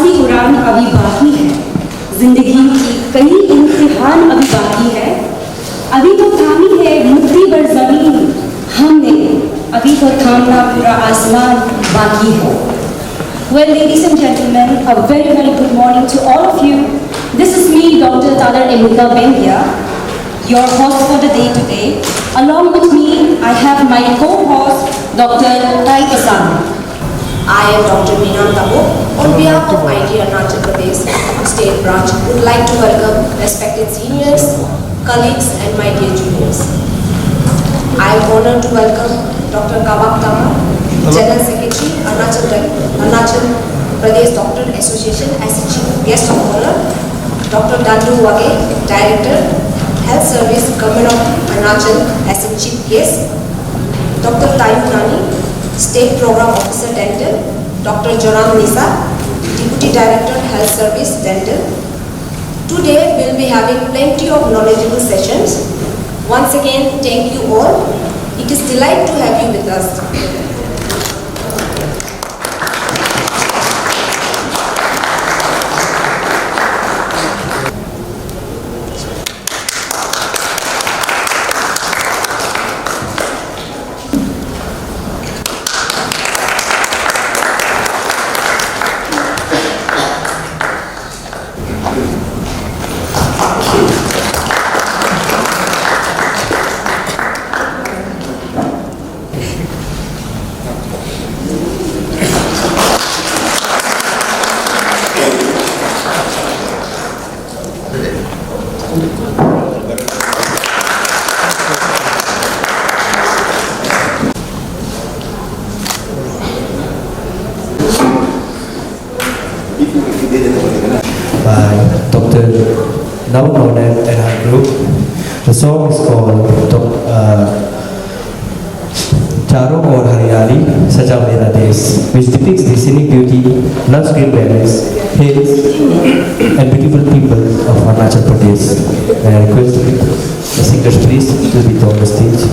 की उड़ान अभी बाकी है, जिंदगी की कई इम्तिहान अभी बाकी है, अभी तो थामी है मुट्ठी भर जमीन हमने, अभी तो थामना पूरा आसमान बाकी है. Well, ladies and gentlemen, a very, very good morning to all of you. This is me, Dr. Talar Emika Bendia, your host for the day today. Along with me, I have my co-host, Dr. Tai Pasan. I am Dr. Meena Tabo. On behalf of IIT Arunachal Pradesh State Branch, would like to welcome respected seniors, colleagues and my dear juniors. I am honored to welcome Dr. Kabak Tama, General Secretary, Arunachal Pradesh Doctor Association as a Chief Guest of Honor, Dr. Dandu Wage, Director, Health Service, Government of Arunachal as a Chief Guest, Dr. Tayu Nani, State Program Officer Dental, Dr. Joram Nisa, Deputy Director Health Service Dental. Today we will be having plenty of knowledgeable sessions. Once again, thank you all. It is a delight to have you with us. By Dr. now known as NR Group. The song is called Charo Aur Haryali Saja Mera Desh, which depicts the scenic beauty, lush green valleys, hills, and beautiful people of Arunachal Pradesh. I request the singers please to be on the stage.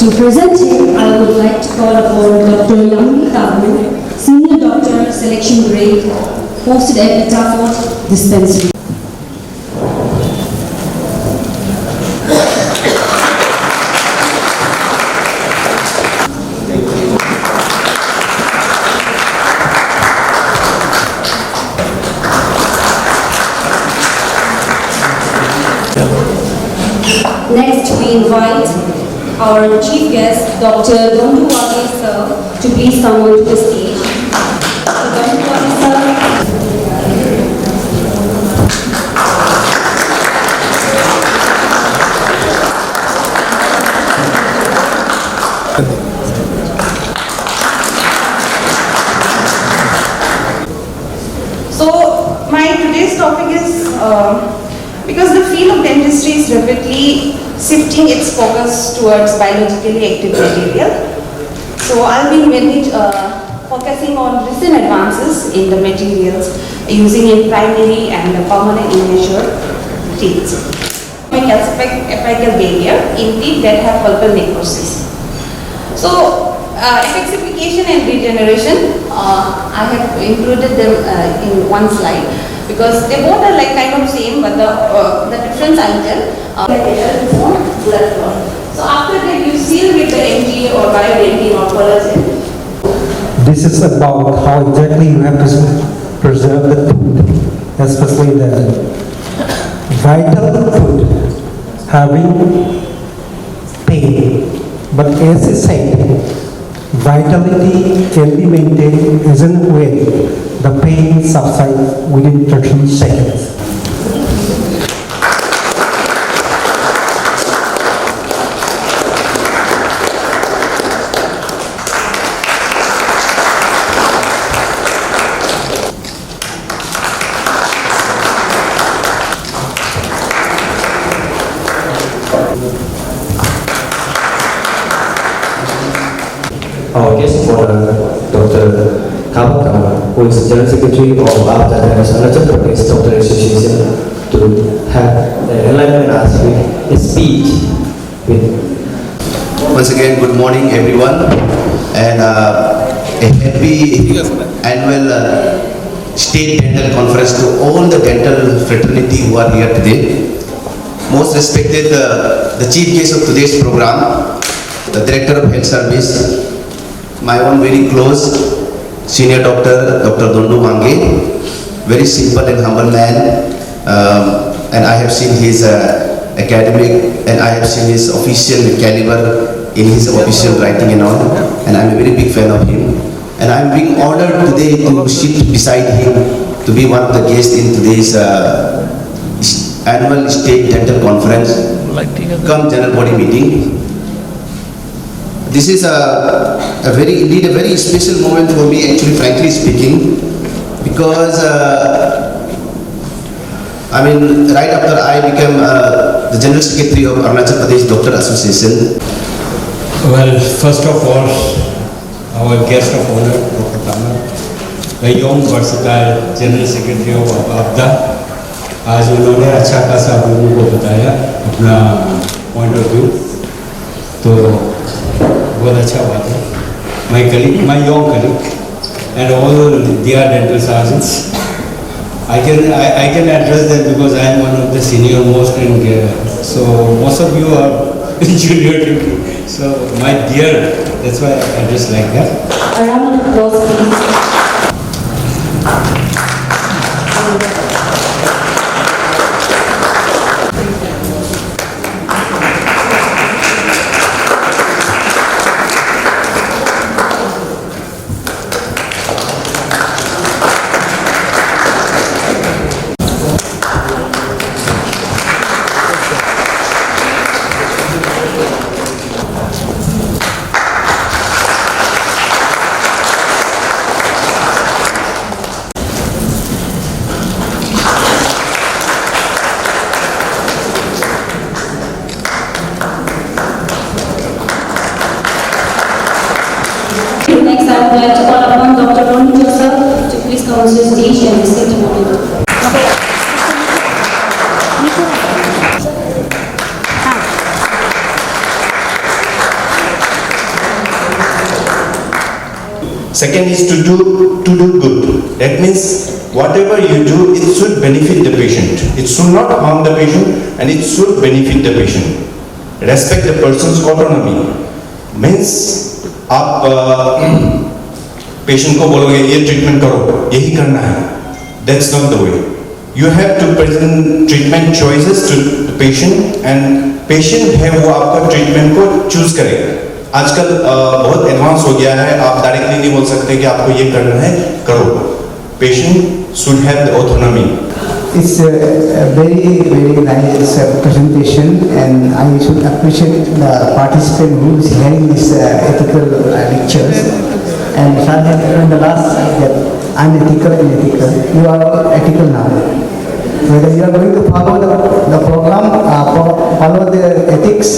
To present him, I would like to call upon Dr. Yamini Tabu, Senior Doctor, Selection Grade, posted at Petafort Dispensary. Next, we invite our chief guest, Dr. Dandu Wage sir, to please come onto the stage. Dandu Wage sir. So my today's topic is because the field of dentistry is rapidly shifting its focus towards biologically active material. So I'll be mainly focusing on recent advances in the materials using in primary and permanent immature teeth. Calcific apical barrier in teeth that have pulpal necrosis. So apexification and regeneration, I have included them in one slide because they both are like kind of same, but the difference I'll tell. Blood flow. So after that you seal with the MG or biodentin or collagen. This is about how exactly you have to preserve the tooth, especially the vital tooth having pain. But as I said, vitality can be maintained isn't when the pain subsides within 30 seconds. Our guest of honor, Dr. Kaba Kama, who is General Secretary of Arunachal Pradesh Doctor Association, to have enlighten us with a speech. Once again, good morning everyone, and a happy annual State Dental Conference to all the dental fraternity who are here today. Most respected the chief guest of today's program, the Director of Health Service, my own very close senior doctor, Dr. Dondu Wange, very simple and humble man, and I have seen his academic and I have seen his official caliber in his official writing and all, and I'm a very big fan of him, and I'm being honored today to sit beside him to be one of the guests in today's annual State Dental Conference come General Body Meeting. This is indeed a very special moment for me, actually, frankly speaking, because right after I became the General Secretary of Arunachal Pradesh Doctor Association. Well, first of all, our guest of honor, Dr. Kama, the young versatile General Secretary of APDA, आज उन्होंने अच्छा खासा लोगों को बताया अपना point of view, तो बहुत अच्छा बात है. My colleague, my young colleague, and all their dental sergeants, I can address them because I am one of the senior most, and so most of you are junior to me. So my dear, that's why I address like that. A round of applause, please. Next, I would like to call upon Dr. Ronnie Joseph to please come on stage and listen to me. Second is to do good. That means whatever you do, it should benefit the patient. It should not harm the patient, and it should benefit the patient. Respect the person's autonomy. Means आप patient को बोलोगे ये treatment करो, यही करना है. That's not the way. You have to present treatment choices to the patient, and patient है वो आपका ट्रीटमेंट को चूज करेगा. आजकल बहुत एडवांस हो गया है, आप डायरेक्टली नहीं बोल सकते कि आपको ये करना है, करो. Patient should have the autonomy. It's a very nice presentation, and I should appreciate the participant who is hearing these ethical lectures. And in the last that unethical and ethical, you are all ethical now. Whether you are going to follow the program, follow the ethics.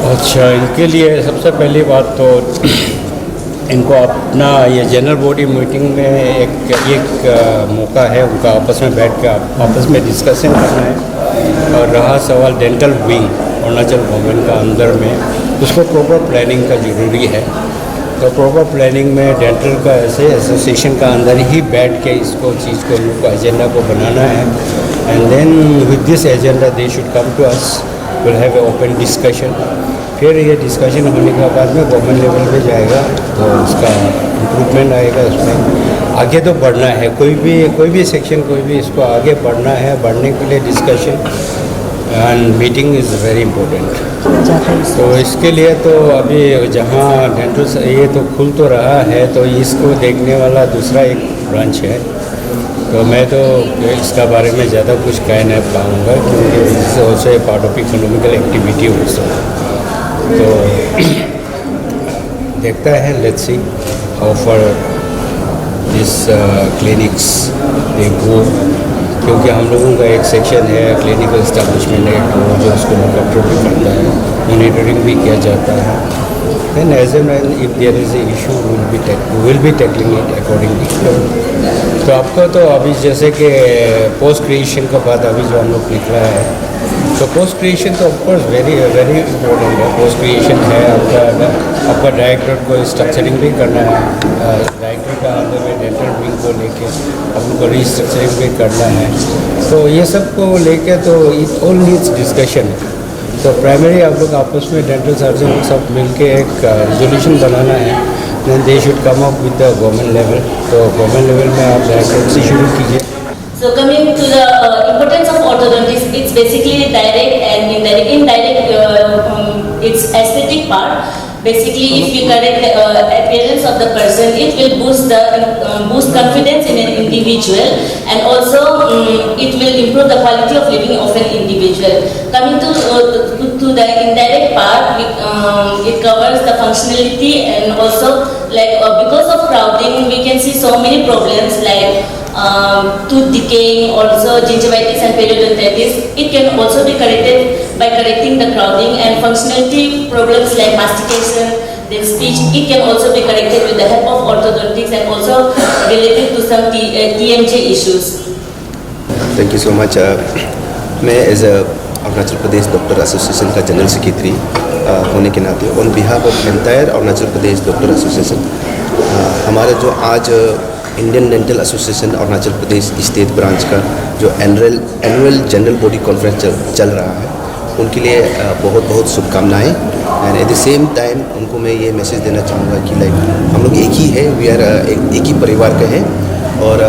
अच्छा, इनके लिए सबसे पहली बात तो इनको अपना ये जनरल बॉडी मीटिंग में एक मौका है उनका आपस में बैठ के आपस में डिस्कशन करना है. और रहा सवाल डेंटल विंग अरुणाचल गवर्नमेंट का अंदर में, उसको प्रॉपर प्लानिंग का ज़रूरी है. तो प्रॉपर प्लानिंग में डेंटल का ऐसे एसोसिएशन का अंदर ही बैठ के इसको चीज़ को एजेंडा को बनाना है. And then with this agenda they should come to us, will have a open discussion. फिर ये डिस्कशन होने के बाद में गवर्नमेंट लेवल पे जाएगा, तो उसका इम्प्रूवमेंट आएगा. उसमें आगे तो बढ़ना है, कोई भी सेक्शन कोई भी इसको आगे बढ़ना है. बढ़ने के लिए discussion and meeting is very important. तो इसके लिए तो अभी जहाँ डेंटल ये तो खुल तो रहा है, तो इसको देखने वाला दूसरा एक ब्रांच है, तो मैं तो इसका बारे में ज़्यादा कुछ कह नहीं पाऊँगा, क्योंकि it's also a part of economical activity also. तो देखता है, let's see how for this clinics they go, क्योंकि हम लोगों का एक सेक्शन है क्लिनिकल एस्टैब्लिशमेंट एक्ट, जो उसको कंट्रोल भी करता है, मॉनिटरिंग भी किया जाता है। And as an if there is a issue will be tackling it accordingly. तो आपको तो अभी जैसे कि पोस्ट क्रिएशन का बाद अभी जो हम लोग निकला है, तो पोस्ट क्रिएशन तो ऑफकोर्स वेरी वेरी इम्पोर्टेंट है। पोस्ट क्रिएशन है आपका डायरेक्टर को स्ट्रक्चरिंग भी करना है, डायरेक्टर का अंदर में डेंटल विंग को लेके आपको रिस्ट्रक्चरिंग भी करना है। तो ये सब को लेके तो इट ऑल नीड्स डिस्कशन। तो प्राइमरी आप लोग आपस में डेंटल सर्जन सब मिलके एक रेजोल्यूशन बनाना है, then they should come up with the government level. तो गवर्नमेंट लेवल में आप डायरेक्टर से शुरू कीजिए। So coming to the importance of orthodontics, it's basically direct and indirect. Indirect, it's aesthetic part. Basically, if you correct the appearance of the person, it will boost confidence in an individual, and also it will improve the quality of living of an individual. Coming to the indirect part, it covers the functionality, and also because of crowding, we can see so many problems like tooth decaying, also gingivitis and periodontitis. It can also be corrected by correcting the crowding, and functionality problems like mastication, then speech, it can also be corrected with the help of orthodontics, and also related to some TMJ issues. Thank you so much. मैं as Arunachal Pradesh doctor association का general secretary होने के नाते on behalf of entire Arunachal Pradesh doctor association, हमारे जो आज Indian dental association Arunachal Pradesh state branch का जो एनुअल जनरल बॉडी कॉन्फ्रेंस चल रहा है, उनके लिए बहुत बहुत शुभकामनाएं। And at the same time उनको मैं ये मैसेज देना चाहूँगा कि हम लोग एक ही है, वी आर एक ही परिवार के हैं, और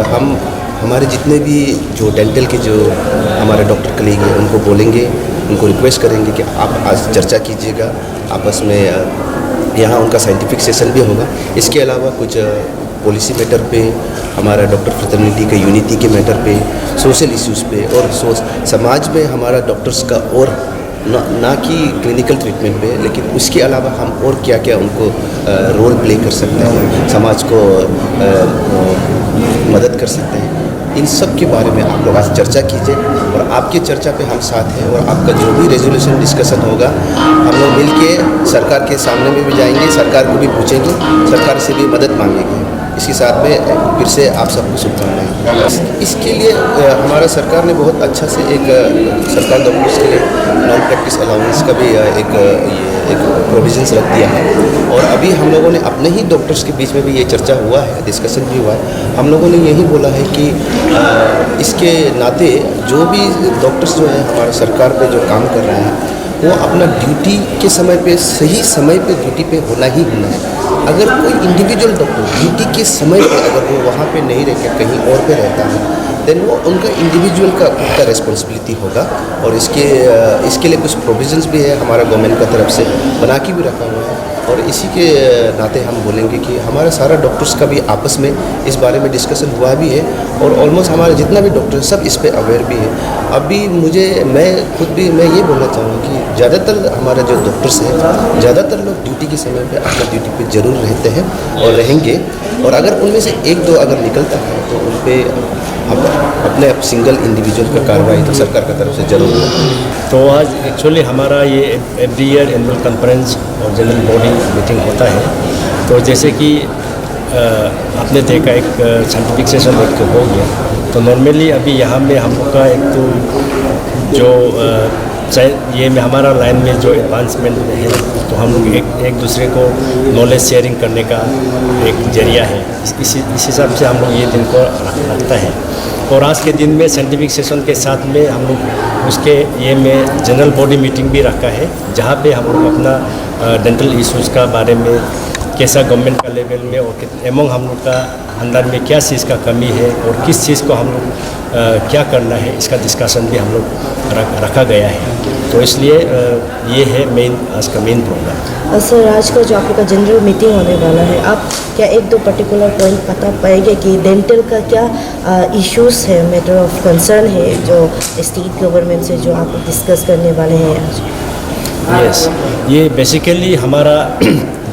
हमारे जितने भी जो डेंटल के जो हमारे डॉक्टर कलीग हैं, उनको बोलेंगे, उनको रिक्वेस्ट करेंगे कि आप आज चर्चा कीजिएगा आपस में। यहाँ उनका साइंटिफिक सेशन भी होगा। इसके अलावा कुछ पॉलिसी मैटर पे, हमारा डॉक्टर फ्रेटर्निटी के यूनिटी के मैटर पे, सोशल इश्यूज़ पे, और समाज में हमारा डॉक्टर्स का और ना कि क्लिनिकल ट्रीटमेंट पे, लेकिन उसके अलावा हम और क्या क्या उनको रोल प्ले कर सकते हैं, समाज को मदद कर सकते हैं, इन सब के बारे में आप लोग आज चर्चा कीजिए। और आपके चर्चा पे हम साथ हैं, और आपका जो भी रेजोल्यूशन डिस्कशन होगा, हम लोग मिलके सरकार के सामने में भी जाएंगे, सरकार को भी पूछेंगे, सरकार से भी मदद मांगेंगे। इसके साथ में फिर से आप सबको शुभकामनाएं। इसके लिए हमारा सरकार ने बहुत अच्छा से एक सरकार डॉक्टर्स के लिए नॉन प्रैक्टिस अलाउंस का भी एक प्रोविजंस रख दिया है। और अभी हम लोगों ने अपने ही डॉक्टर्स के बीच में भी ये चर्चा हुआ है, डिस्कशन भी हुआ है। हम लोगों ने यही बोला है कि इसके नाते जो भी डॉक्टर्स जो है हमारे सरकार पे जो काम कर रहे हैं, वो अपना ड्यूटी के समय पे सही समय पे ड्यूटी पे होना ही होना है। अगर कोई इंडिविजुअल डॉक्टर ड्यूटी के समय पे अगर वो वहाँ पे नहीं रह के कहीं और पे रहता है, देन वो उनका इंडिविजुअल का उनका रिस्पॉन्सिबिलिटी होगा। और इसके लिए कुछ प्रोविजंस भी है हमारा गवर्नमेंट का तरफ से बना के भी रखा हुआ है। और इसी के नाते हम बोलेंगे कि हमारा सारा डॉक्टर्स का भी आपस में इस बारे में डिस्कशन हुआ भी है, और ऑलमोस्ट हमारे जितना भी डॉक्टर सब इस पे अवेयर भी है। अभी मैं खुद भी ये बोलना चाहूँगा कि ज़्यादातर हमारे जो डॉक्टर्स हैं, ज़्यादातर लोग ड्यूटी के समय पे अपना ड्यूटी पे ज़रूर रहते हैं और रहेंगे। और अगर उनमें से एक दो अगर निकलता है तो उन पर अपने सिंगल इंडिविजुअल का कार्रवाई तो सरकार की तरफ से जरूर होगा। तो आज एक्चुअली हमारा ये एवरी ईयर एनुअल कॉन्फ्रेंस और जनरल बॉडी मीटिंग होता है। तो जैसे कि आपने देखा एक साइंटिफिक सेशन एक हो गया, तो नॉर्मली अभी यहाँ में हम लोग का एक तो जो ये में हमारा लाइन में जो एडवांसमेंट है, तो हम लोग एक दूसरे को नॉलेज शेयरिंग करने का एक जरिया है। इस हिसाब से हम लोग ये दिन को रखता है। और आज के दिन में साइंटिफिक सेशन के साथ में हम लोग उसके ये में जनरल बॉडी मीटिंग भी रखा है, जहाँ पे हम लोग अपना डेंटल इश्यूज़ का बारे में कैसा गवर्नमेंट का लेवल में और एमंग हम लोग का अंदर में क्या चीज़ का कमी है और किस चीज़ को हम लोग क्या करना है इसका डिस्कशन भी हम लोग रखा गया है। तो इसलिए ये है आज का मेन प्रोग्राम। सर, आज का जो आपका जनरल मीटिंग होने वाला है, आप क्या एक दो पर्टिकुलर पॉइंट बता पाएंगे कि डेंटल का क्या इश्यूज़ है, मैटर ऑफ कंसर्न है जो स्टेट गवर्नमेंट से जो आप डिस्कस करने वाले हैं आज? यस, ये बेसिकली हमारा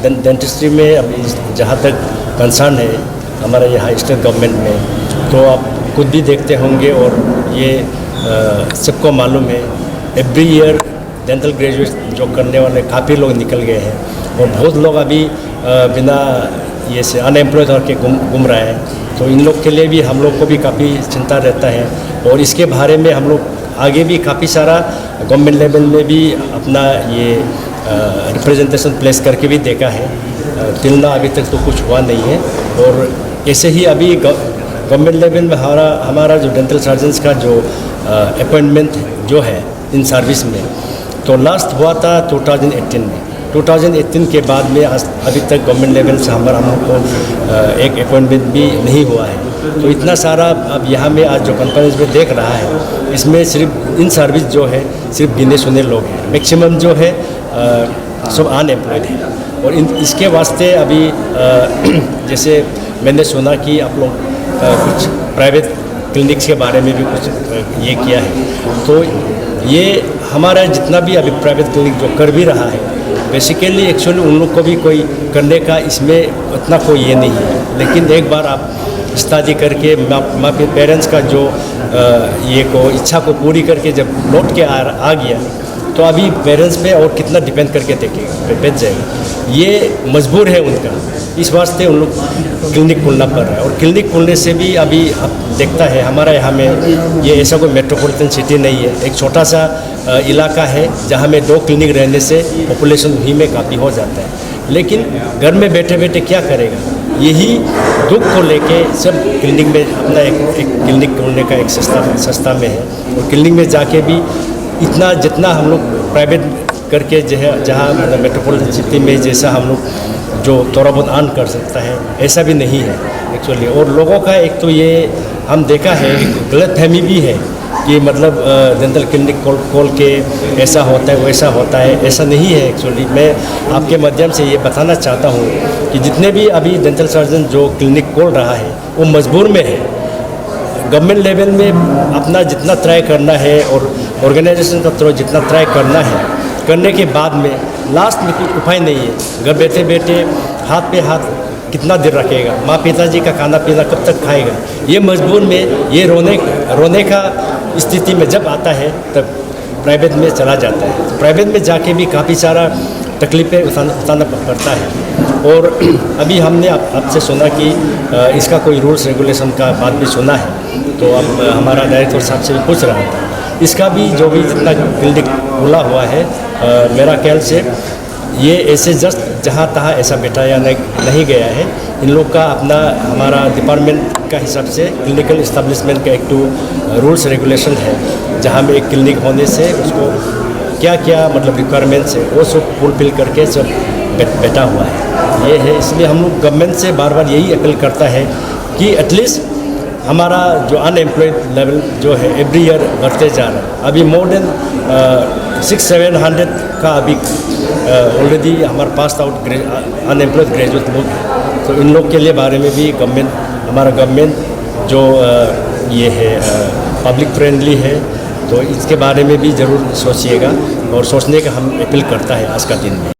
डेंटिस्ट्री में अभी जहाँ तक कंसर्न है हमारा यहाँ स्टेट गवर्नमेंट में, तो आप खुद भी देखते होंगे और ये सबको मालूम है, एवरी ईयर डेंटल ग्रेजुएट जो करने वाले काफ़ी लोग निकल गए हैं और बहुत लोग अभी बिना ये से अनएम्प्लॉयड होकर घूम रहे हैं। तो इन लोग के लिए भी हम लोग को भी काफ़ी चिंता रहता है और इसके बारे में हम लोग आगे भी काफ़ी सारा गवर्नमेंट लेवल में भी अपना ये रिप्रेजेंटेशन प्लेस करके भी देखा है। तिलना अभी तक तो कुछ हुआ नहीं है और ऐसे ही अभी गवर्नमेंट लेवल में हमारा जो डेंटल सर्जन्स का जो अपॉइंटमेंट जो है इन सर्विस में, तो लास्ट हुआ था 2018 में। 2018 के बाद में अभी तक गवर्नमेंट लेवल से हम लोग को एक अपॉइंटमेंट भी नहीं हुआ है। तो इतना सारा अब यहाँ में आज जो कॉन्फ्रेंस में देख रहा है, इसमें सिर्फ इन सर्विस जो है सिर्फ गिने चुने लोग हैं, मैक्सिमम जो है सब अनएम्प्लॉयड है। और इसके वास्ते अभी जैसे मैंने सुना कि आप लोग कुछ प्राइवेट क्लिनिक्स के बारे में भी कुछ ये किया है, तो ये हमारा जितना भी अभी प्राइवेट क्लिनिक जो कर भी रहा है, बेसिकली एक्चुअली उन लोग को भी कोई करने का इसमें उतना कोई ये नहीं है। लेकिन एक बार आप स्टडी करके माँ पेरेंट्स का जो ये को इच्छा को पूरी करके जब लौट के आ गया, तो अभी पेरेंट्स पे और कितना डिपेंड करके देखेगा, बेच जाएगा। ये मजबूर है उनका, इस वास्ते उन लोग क्लिनिक खोलना पड़ रहा है। और क्लिनिक खोलने से भी अभी आप देखता है हमारा यहाँ में ये ऐसा कोई मेट्रोपॉलिटन सिटी नहीं है, एक छोटा सा इलाका है जहाँ में 2 क्लिनिक रहने से पॉपुलेशन वहीं में काफ़ी हो जाता है। लेकिन घर में बैठे बैठे क्या करेगा, यही दुख को लेके सब क्लिनिक में अपना एक क्लिनिक खोलने का एक सस्ता में है। और क्लिनिक में जाके भी इतना जितना हम लोग प्राइवेट करके जो है जहाँ मतलब मेट्रोपॉलिटन सिटी में जैसा हम लोग जो थोड़ा बहुत अर्न कर सकता है, ऐसा भी नहीं है एक्चुअली। और लोगों का एक तो ये हम देखा है गलतफहमी भी है कि मतलब डेंटल क्लिनिक खोल के ऐसा होता है वैसा होता है, ऐसा नहीं है एक्चुअली। मैं आपके माध्यम से ये बताना चाहता हूँ कि जितने भी अभी डेंटल सर्जन जो क्लिनिक खोल रहा है वो मजबूर में है। गवर्नमेंट लेवल में अपना जितना ट्राई करना है और ऑर्गेनाइजेशन का थ्रू जितना ट्राई करना है, करने के बाद में लास्ट में कुछ उपाय नहीं है। घर बैठे बैठे हाथ पे हाथ कितना देर रखेगा, माँ पिताजी का खाना पीना कब तक खाएगा, ये मजबूर में ये रोने का स्थिति में जब आता है तब प्राइवेट में चला जाता है। तो प्राइवेट में जाके भी काफ़ी सारा तकलीफ़ें उठाना पड़ता है। और अभी हमने आपसे सुना कि इसका कोई रूल्स रेगुलेशन का बात भी सुना है, तो अब हमारा डायरेक्टर साहब से भी पूछ रहा था, इसका भी जो भी जितना क्लिनिक खुला हुआ है, मेरा ख्याल से ये ऐसे जस्ट जहाँ तहाँ ऐसा बैठाया नहीं गया है। इन लोग का अपना हमारा डिपार्टमेंट का हिसाब से क्लिनिकल इस्टेब्लिशमेंट का एक तो रूल्स रेगुलेशन है, जहाँ में एक क्लिनिक होने से उसको क्या क्या मतलब रिक्वायरमेंट्स है वो सब फुलफिल करके सब बैठा हुआ है। ये है, इसलिए हम लोग गवर्नमेंट से बार बार यही अपील करता है कि एटलीस्ट हमारा जो अनएम्प्लॉयड लेवल जो है एवरी ईयर बढ़ते जा रहा है। अभी मोर देन 600-700 का अभी ऑलरेडी हमारे पास आउट अनएम्प्लॉयड ग्रेजुएट लोग हैं। तो इन लोग के लिए बारे में भी हमारा गवर्नमेंट जो ये है पब्लिक फ्रेंडली है, तो इसके बारे में भी ज़रूर सोचिएगा और सोचने का हम अपील करता है आज का दिन में।